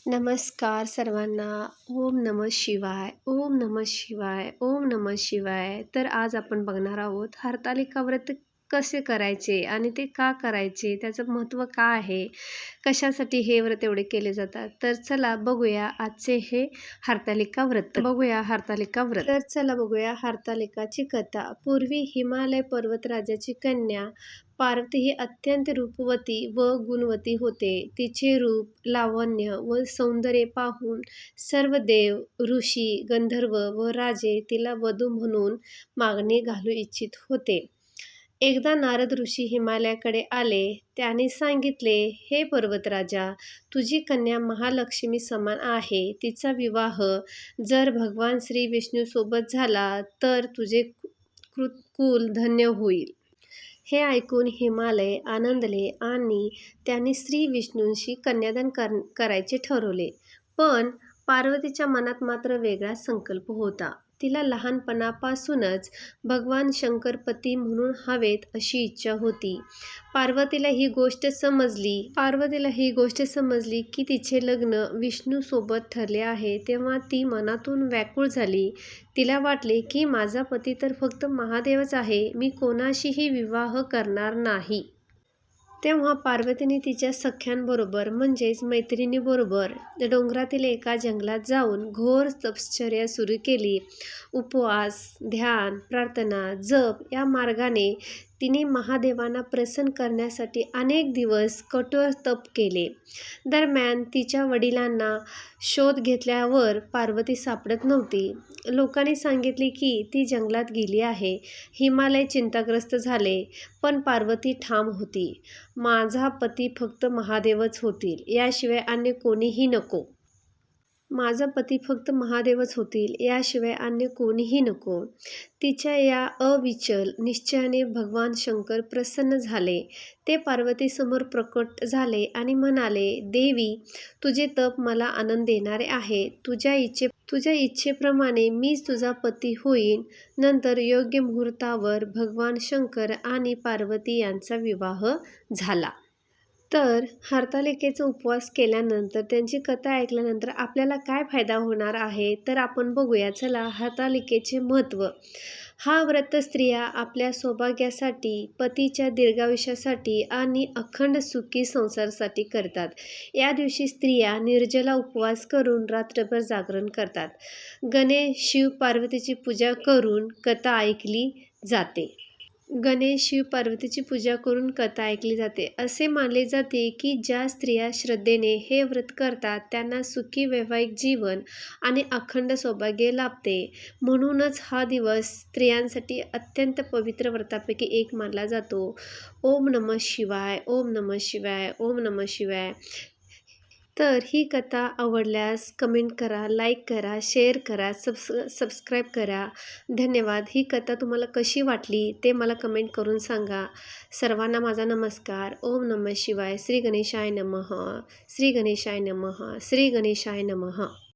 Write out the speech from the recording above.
नमस्कार सर्वांना. ओम नमः शिवाय, ओम नमः शिवाय, ओम नमः शिवाय. तर आज आपण बघणार आहोत हरतालिका व्रत कसे करायचे आणि ते का करायचे, त्याचं महत्त्व काय आहे, कशासाठी हे व्रत एवढे केले जातात. तर चला बघूया आजचे हे हरतालिका व्रत. तर चला बघूया हरतालिकाची कथा. पूर्वी हिमालय पर्वतराजाची कन्या पार्वती ही अत्यंत रूपवती व गुणवती होते. तिचे रूप, लावण्य व सौंदर्य पाहून सर्व देव, ऋषी, गंधर्व व राजे तिला वधू म्हणून मागणी घालू इच्छित होते. एकदा नारद ऋषी हिमालयाकडे आले. त्याने सांगितले, हे पर्वतराजा, तुझी कन्या महालक्ष्मी समान आहे. तिचा विवाह जर भगवान श्री विष्णू सोबत झाला तर तुझे कुल धन्य होईल. हे ऐकून हिमालय आनंदले आणि त्यांनी श्री विष्णूंशी कन्यादान करायचे ठरवले. पण पार्वतीच्या मनात मात्र वेगळा संकल्प होता. तिला लहानपणापासूनच भगवान शंकर पती म्हणून हवेत अशी इच्छा होती. पार्वतीला ही गोष्ट समजली की तिचे लग्न विष्णू सोबत ठरले आहे, तेव्हा ती मनातून व्याकुळ झाली. तिला वाटले की माझा पती तर फक्त महादेवच आहे, मी कोणाशीही विवाह करणार नाही. तेव्हा पार्वतीने तिच्या सख्यांबरोबर म्हणजेच मैत्रिणीबरोबर डोंगरातील एका जंगलात जाऊन घोर तपश्चर्या सुरू केली. उपवास, ध्यान, प्रार्थना, जप या मार्गाने तिने महादेवांना प्रसन्न करण्यासाठी अनेक दिवस कठोर तप केले. दरम्यान तिच्या वडिलांना शोध घेतल्यावर पार्वती सापडत नव्हती. लोकांनी सांगितले की ती जंगलात गेली आहे. हिमालय चिंताग्रस्त झाले, पण पार्वती ठाम होती. माझा पती फक्त महादेवच होतील, याशिवाय अन्य कोणीही नको. तिच्या या अविचल निश्चयाने भगवान शंकर प्रसन्न झाले. ते पार्वतीसमोर प्रकट झाले आणि म्हणाले, देवी, तुझे तप मला आनंद देणारे आहे. तुझ्या इच्छेप्रमाणे मीच तुझा पती होईन. नंतर योग्य मुहूर्तावर भगवान शंकर आणि पार्वती यांचा विवाह झाला. तर हरतालिकेचा उपवास केल्यानंतर, त्यांची कथा ऐकल्यानंतर आपल्याला काय फायदा होणार आहे तर आपण बघूया. चला, हरतालिकेचे महत्त्व. हा व्रत स्त्रिया आपल्या सौभाग्यासाठी, पतीच्या दीर्घायुष्यासाठी आणि अखंड सुखी संसारासाठी करतात. या दिवशी स्त्रिया निर्जला उपवास करून रात्रभर जागरण करतात. गणेश, शिव, पार्वतीची पूजा करून कथा ऐकली जाते. असे मानले जाते की ज्या स्त्रिया श्रद्धेने हे व्रत करतात त्यांना सुखी वैवाहिक जीवन आणि अखंड सौभाग्य लाभते. म्हणूनच हा दिवस स्त्रियांसाठी अत्यंत पवित्र व्रतापैकी एक मानला जातो. ओम नमः शिवाय, ओम नमः शिवाय, ओम नमः शिवाय. तर ही कथा आवडल्यास कमेंट करा, लाईक करा, शेअर करा, सबस्क्राईब करा. धन्यवाद. ही कथा तुम्हाला कशी वाटली ते मला कमेंट करून सांगा. सर्वांना माझा नमस्कार. ओम नमः शिवाय. श्री गणेशाय नमः. श्री गणेशाय नमः. श्री गणेशाय नमः.